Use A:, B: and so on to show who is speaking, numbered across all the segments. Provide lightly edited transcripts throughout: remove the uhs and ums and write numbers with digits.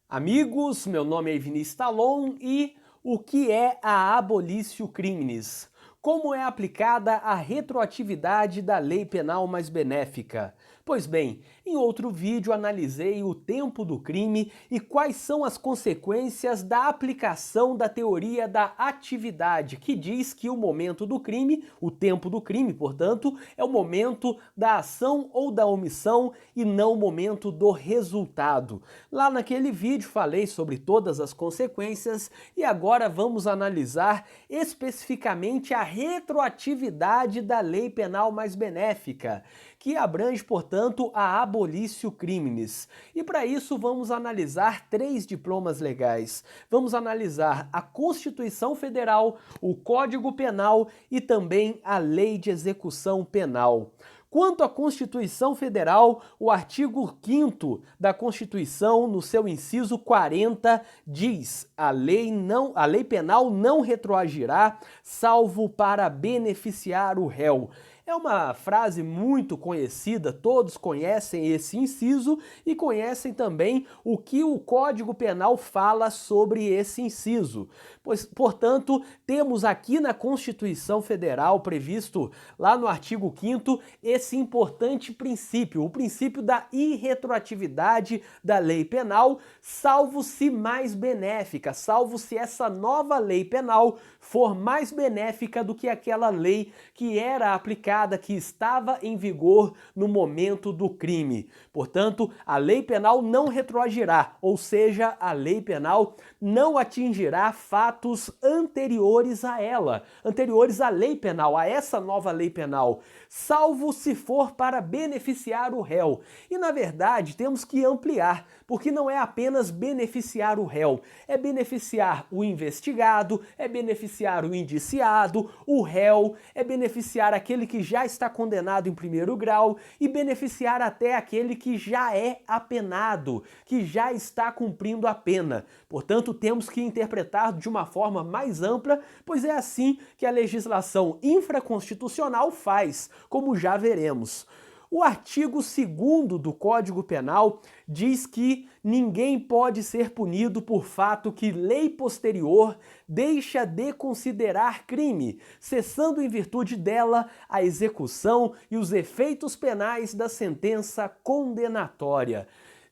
A: Amigos, meu nome é Vinícius Talon e o que é a abolitio criminis? Como é aplicada a retroatividade da lei penal mais benéfica? Pois bem, em outro vídeo analisei o tempo do crime e quais são as consequências da aplicação da teoria da atividade, que diz que o momento do crime, o tempo do crime, portanto, é o momento da ação ou da omissão e não o momento do resultado. Lá naquele vídeo falei sobre todas as consequências e agora vamos analisar especificamente a retroatividade da lei penal mais benéfica, que abrange, portanto, a abolitio criminis. E para isso vamos analisar três diplomas legais. Vamos analisar a Constituição Federal, o Código Penal e também a Lei de Execução Penal. Quanto à Constituição Federal, o artigo 5º da Constituição, no seu inciso 40, diz: a lei penal não retroagirá, salvo para beneficiar o réu. É uma frase muito conhecida, todos conhecem esse inciso e conhecem também o que o Código Penal fala sobre esse inciso. Pois, portanto, temos aqui na Constituição Federal, previsto lá no artigo 5º, esse importante princípio, o princípio da irretroatividade da lei penal, salvo se mais benéfica, salvo se essa nova lei penal for mais benéfica do que aquela lei que era aplicada, que estava em vigor no momento do crime. Portanto, a lei penal não retroagirá, ou seja, a lei penal não atingirá fatos anteriores a ela, anteriores à lei penal, a essa nova lei penal, salvo se for para beneficiar o réu. E na verdade temos que ampliar, porque não é apenas beneficiar o réu, é beneficiar o investigado, é beneficiar o indiciado, o réu, é beneficiar aquele que já está condenado em primeiro grau e beneficiar até aquele que já é apenado, que já está cumprindo a pena. Portanto, temos que interpretar de uma forma mais ampla, pois é assim que a legislação infraconstitucional faz, como já veremos. O artigo 2º do Código Penal diz que ninguém pode ser punido por fato que lei posterior deixa de considerar crime, cessando em virtude dela a execução e os efeitos penais da sentença condenatória.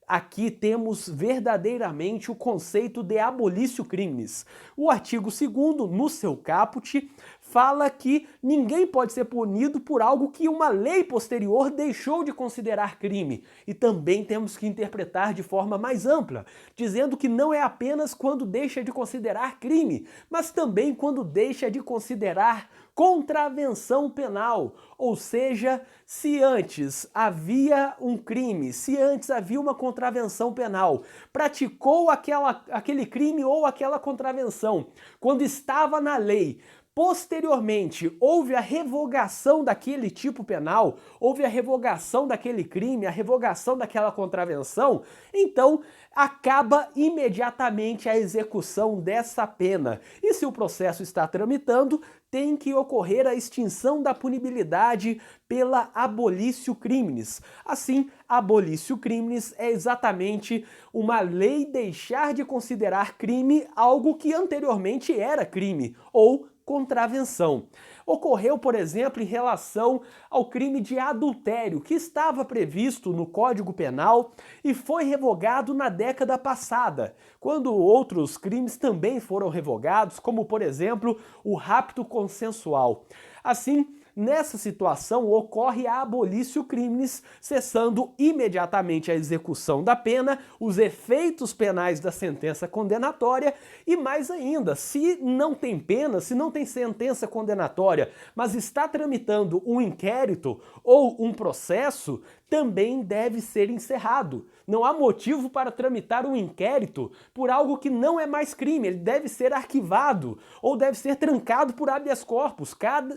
A: Aqui temos verdadeiramente o conceito de abolitio criminis. O artigo 2º, no seu caput, fala que ninguém pode ser punido por algo que uma lei posterior deixou de considerar crime. E também temos que interpretar de forma mais ampla, dizendo que não é apenas quando deixa de considerar crime, mas também quando deixa de considerar contravenção penal, ou seja, se antes havia um crime, se antes havia uma contravenção penal, praticou aquele crime ou aquela contravenção, quando estava na lei, posteriormente, houve a revogação daquele tipo penal, houve a revogação daquele crime, a revogação daquela contravenção, então acaba imediatamente a execução dessa pena. E se o processo está tramitando, tem que ocorrer a extinção da punibilidade pela abolitio criminis. Assim, a abolitio criminis é exatamente uma lei deixar de considerar crime algo que anteriormente era crime, ou contravenção. Ocorreu, por exemplo, em relação ao crime de adultério, que estava previsto no Código Penal e foi revogado na década passada, quando outros crimes também foram revogados, como, por exemplo, o rapto consensual. Assim, nessa situação, ocorre a abolitio criminis, cessando imediatamente a execução da pena, os efeitos penais da sentença condenatória e, mais ainda, se não tem pena, se não tem sentença condenatória, mas está tramitando um inquérito ou um processo, também deve ser encerrado. Não há motivo para tramitar um inquérito por algo que não é mais crime, ele deve ser arquivado ou deve ser trancado por habeas corpus,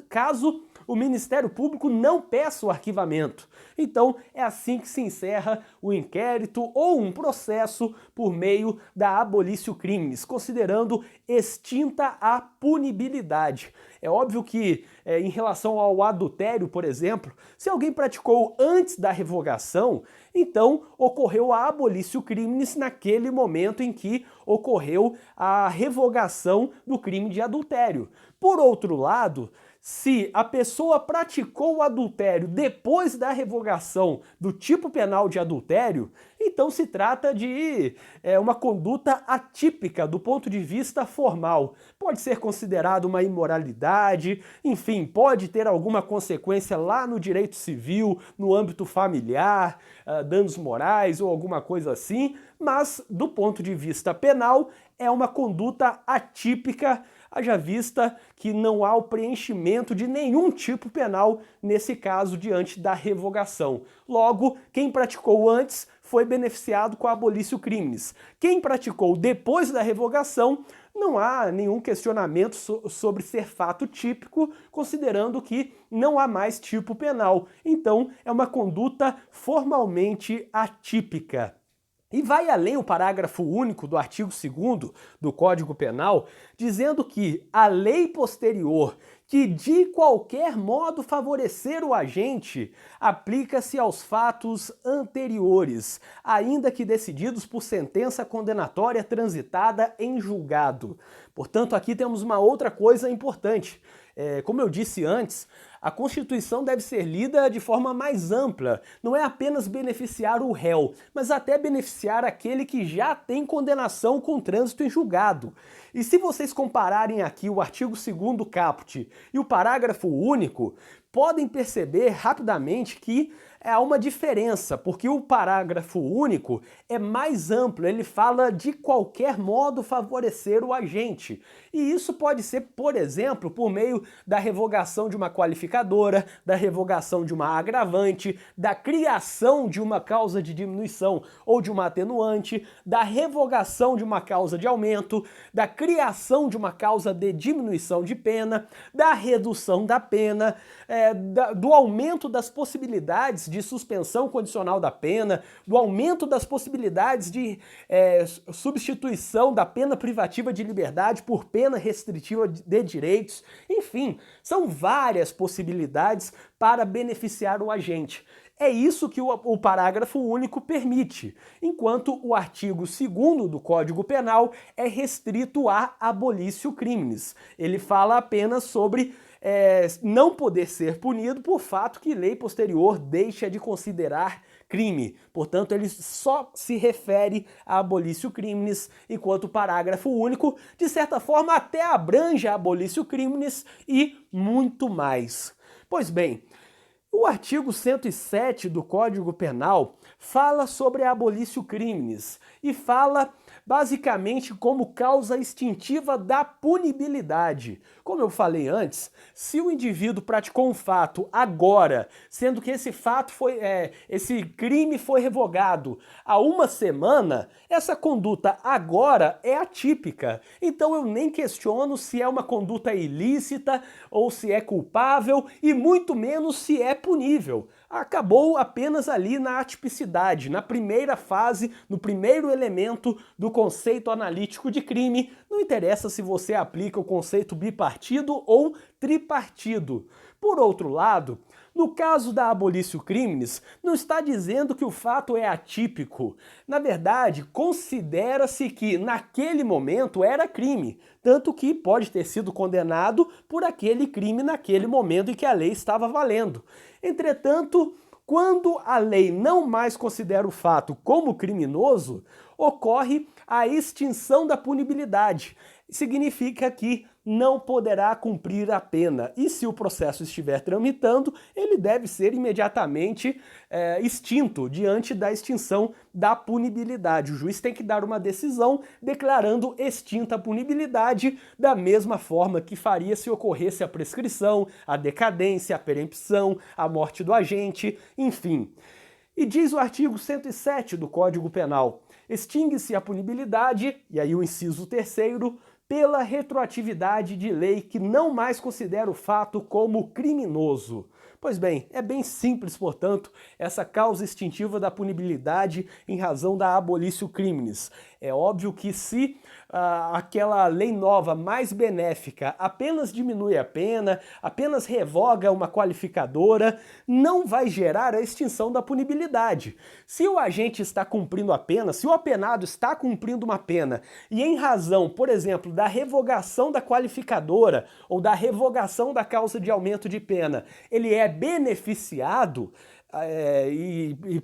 A: caso o Ministério Público não peça o arquivamento. Então, é assim que se encerra o inquérito ou um processo por meio da abolitio criminis, considerando extinta a punibilidade. É óbvio que, em relação ao adultério, por exemplo, se alguém praticou antes da revogação, então ocorreu a abolitio criminis naquele momento em que ocorreu a revogação do crime de adultério. Por outro lado, se a pessoa praticou o adultério depois da revogação do tipo penal de adultério, então se trata de uma conduta atípica do ponto de vista formal. Pode ser considerado uma imoralidade, enfim, pode ter alguma consequência lá no direito civil, no âmbito familiar, danos morais ou alguma coisa assim, mas do ponto de vista penal é uma conduta atípica, haja vista que não há o preenchimento de nenhum tipo penal nesse caso diante da revogação. Logo, quem praticou antes foi beneficiado com a abolitio criminis. Quem praticou depois da revogação, não há nenhum questionamento sobre ser fato típico, considerando que não há mais tipo penal. Então, é uma conduta formalmente atípica. E vai além o parágrafo único do artigo 2º do Código Penal, dizendo que a lei posterior que de qualquer modo favorecer o agente aplica-se aos fatos anteriores, ainda que decididos por sentença condenatória transitada em julgado. Portanto, aqui temos uma outra coisa importante. Como eu disse antes, a Constituição deve ser lida de forma mais ampla. Não é apenas beneficiar o réu, mas até beneficiar aquele que já tem condenação com trânsito em julgado. E se vocês compararem aqui o artigo 2º caput e o parágrafo único, podem perceber rapidamente que há uma diferença, porque o parágrafo único é mais amplo, ele fala de qualquer modo favorecer o agente. E isso pode ser, por exemplo, por meio da revogação de uma qualificadora, da revogação de uma agravante, da criação de uma causa de diminuição ou de uma atenuante, da revogação de uma causa de aumento, da criação de uma causa de diminuição de pena, da redução da pena, do aumento das possibilidades de suspensão condicional da pena, do aumento das possibilidades de substituição da pena privativa de liberdade por pena restritiva de direitos. Enfim, são várias possibilidades para beneficiar o agente. É isso que o parágrafo único permite, enquanto o artigo 2º do Código Penal é restrito a abolitio criminis. Ele fala apenas sobre não poder ser punido por fato que lei posterior deixa de considerar crime. Portanto, ele só se refere a abolitio criminis, enquanto o parágrafo único, de certa forma, até abrange a abolitio criminis e muito mais. Pois bem, o artigo 107 do Código Penal fala sobre a abolitio criminis e fala basicamente como causa extintiva da punibilidade. Como eu falei antes, se o indivíduo praticou um fato agora, sendo que esse crime foi revogado há uma semana, essa conduta agora é atípica. Então eu nem questiono se é uma conduta ilícita ou se é culpável e muito menos se é punível. Acabou apenas ali na atipicidade, na primeira fase, no primeiro elemento do conceito analítico de crime. Não interessa se você aplica o conceito bipartido ou tripartido. Por outro lado, no caso da abolitio criminis, não está dizendo que o fato é atípico. Na verdade, considera-se que naquele momento era crime, tanto que pode ter sido condenado por aquele crime naquele momento em que a lei estava valendo. Entretanto, quando a lei não mais considera o fato como criminoso, ocorre a extinção da punibilidade. Significa que não poderá cumprir a pena. E se o processo estiver tramitando, ele deve ser imediatamente extinto diante da extinção da punibilidade. O juiz tem que dar uma decisão declarando extinta a punibilidade da mesma forma que faria se ocorresse a prescrição, a decadência, a perempção, a morte do agente, enfim. E diz o artigo 107 do Código Penal: extingue-se a punibilidade, e aí o inciso 3º, pela retroatividade de lei que não mais considera o fato como criminoso. Pois bem, é bem simples, portanto, essa causa extintiva da punibilidade em razão da abolitio criminis. É óbvio que se aquela lei nova mais benéfica apenas diminui a pena, apenas revoga uma qualificadora, não vai gerar a extinção da punibilidade. Se o agente está cumprindo a pena, se o apenado está cumprindo uma pena e em razão, por exemplo, da revogação da qualificadora ou da revogação da causa de aumento de pena, ele é beneficiado,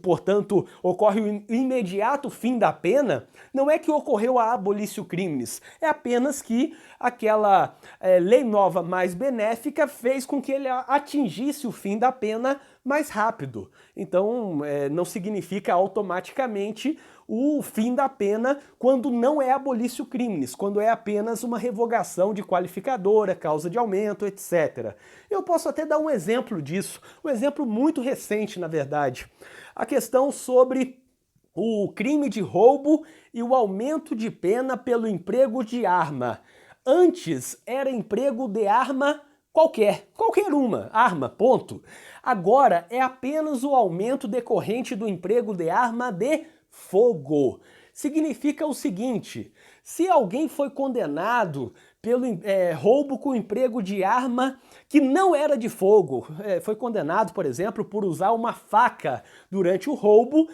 A: portanto, ocorre o imediato fim da pena, não é que ocorreu a abolício criminis, é apenas que aquela lei nova mais benéfica fez com que ele atingisse o fim da pena mais rápido. Então, não significa automaticamente o fim da pena quando não é abolício criminis, quando é apenas uma revogação de qualificadora, causa de aumento, etc. Eu posso até dar um exemplo disso, um exemplo muito recente, na verdade. A questão sobre o crime de roubo e o aumento de pena pelo emprego de arma. Antes era emprego de arma qualquer uma, arma, ponto. Agora é apenas o aumento decorrente do emprego de arma de fogo. Significa o seguinte: se alguém foi condenado pelo roubo com emprego de arma que não era de fogo, foi condenado, por exemplo, por usar uma faca durante o roubo,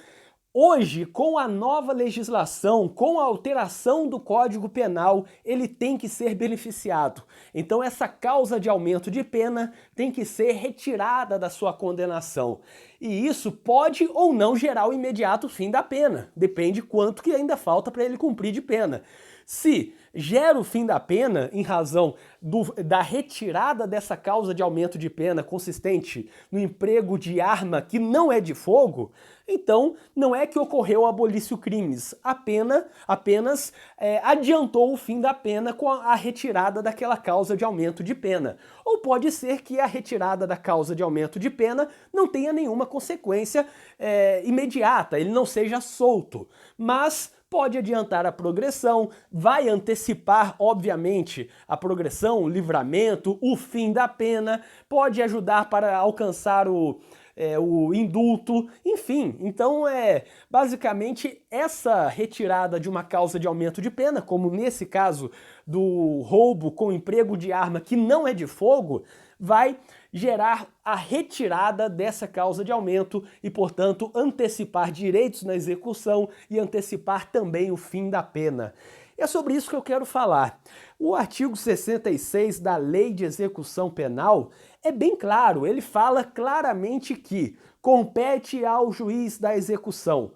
A: hoje, com a nova legislação, com a alteração do Código Penal, ele tem que ser beneficiado. Então essa causa de aumento de pena tem que ser retirada da sua condenação. E isso pode ou não gerar o imediato fim da pena, depende quanto que ainda falta para ele cumprir de pena. Se gera o fim da pena em razão da retirada dessa causa de aumento de pena consistente no emprego de arma que não é de fogo, então não é que ocorreu abolício criminis, apenas adiantou o fim da pena com a retirada daquela causa de aumento de pena. Ou pode ser que a retirada da causa de aumento de pena não tenha nenhuma consequência imediata, ele não seja solto, mas pode adiantar a progressão, vai antecipar, obviamente, a progressão, o livramento, o fim da pena, pode ajudar para alcançar o indulto, enfim. Então, basicamente, essa retirada de uma causa de aumento de pena, como nesse caso do roubo com emprego de arma que não é de fogo, vai gerar a retirada dessa causa de aumento e, portanto, antecipar direitos na execução e antecipar também o fim da pena. É sobre isso que eu quero falar. O artigo 66 da Lei de Execução Penal é bem claro, ele fala claramente que compete ao juiz da execução,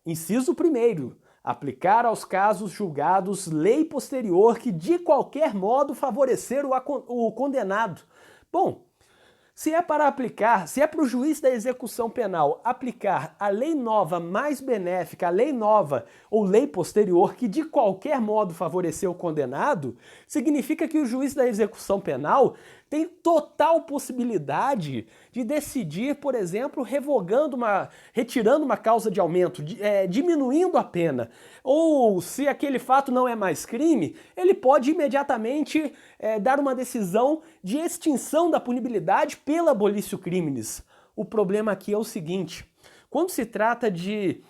A: inciso 1º, aplicar aos casos julgados lei posterior que de qualquer modo favorecer o condenado. Bom, se é para o juiz da execução penal aplicar a lei nova mais benéfica, a lei nova ou lei posterior que de qualquer modo favoreceu o condenado, significa que o juiz da execução penal tem total possibilidade de decidir, por exemplo, retirando uma causa de aumento, diminuindo a pena. Ou, se aquele fato não é mais crime, ele pode imediatamente dar uma decisão de extinção da punibilidade pela abolício criminis. O problema aqui é o seguinte: quando se trata de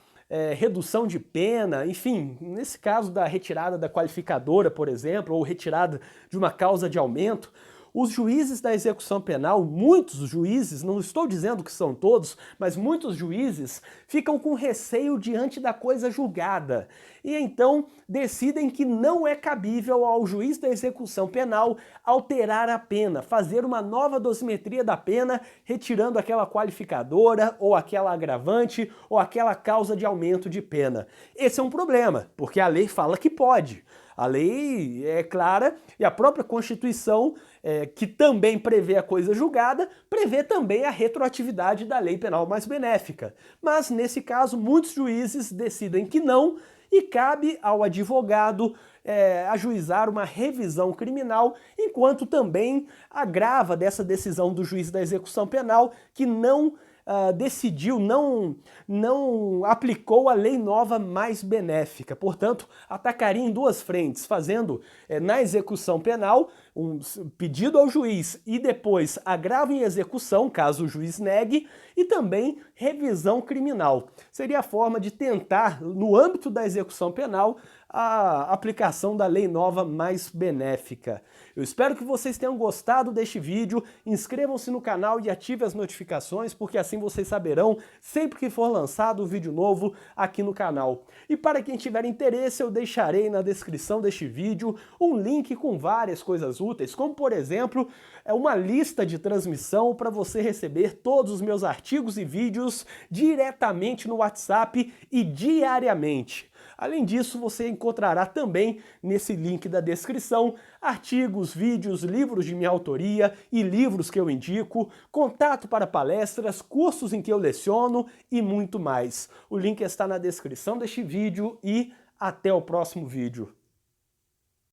A: redução de pena, enfim, nesse caso da retirada da qualificadora, por exemplo, ou retirada de uma causa de aumento, os juízes da execução penal, muitos juízes, não estou dizendo que são todos, mas muitos juízes ficam com receio diante da coisa julgada e então decidem que não é cabível ao juiz da execução penal alterar a pena, fazer uma nova dosimetria da pena, retirando aquela qualificadora ou aquela agravante ou aquela causa de aumento de pena. Esse é um problema, porque a lei fala que pode. A lei é clara e a própria Constituição, que também prevê a coisa julgada, prevê também a retroatividade da lei penal mais benéfica. Mas, nesse caso, muitos juízes decidem que não e cabe ao advogado ajuizar uma revisão criminal, enquanto também agrava dessa decisão do juiz da execução penal que não decidiu, não aplicou a lei nova mais benéfica. Portanto, atacaria em duas frentes, fazendo na execução penal um pedido ao juiz e depois agravo em execução, caso o juiz negue, e também revisão criminal. Seria a forma de tentar, no âmbito da execução penal, a aplicação da lei nova mais benéfica. Eu espero que vocês tenham gostado deste vídeo, inscrevam-se no canal e ativem as notificações, porque assim vocês saberão sempre que for lançado um vídeo novo aqui no canal. E para quem tiver interesse, eu deixarei na descrição deste vídeo um link com várias coisas úteis, como por exemplo, uma lista de transmissão para você receber todos os meus artigos e vídeos diretamente no WhatsApp e diariamente. Além disso, você encontrará também nesse link da descrição artigos, vídeos, livros de minha autoria e livros que eu indico, contato para palestras, cursos em que eu leciono e muito mais. O link está na descrição deste vídeo e até o próximo vídeo.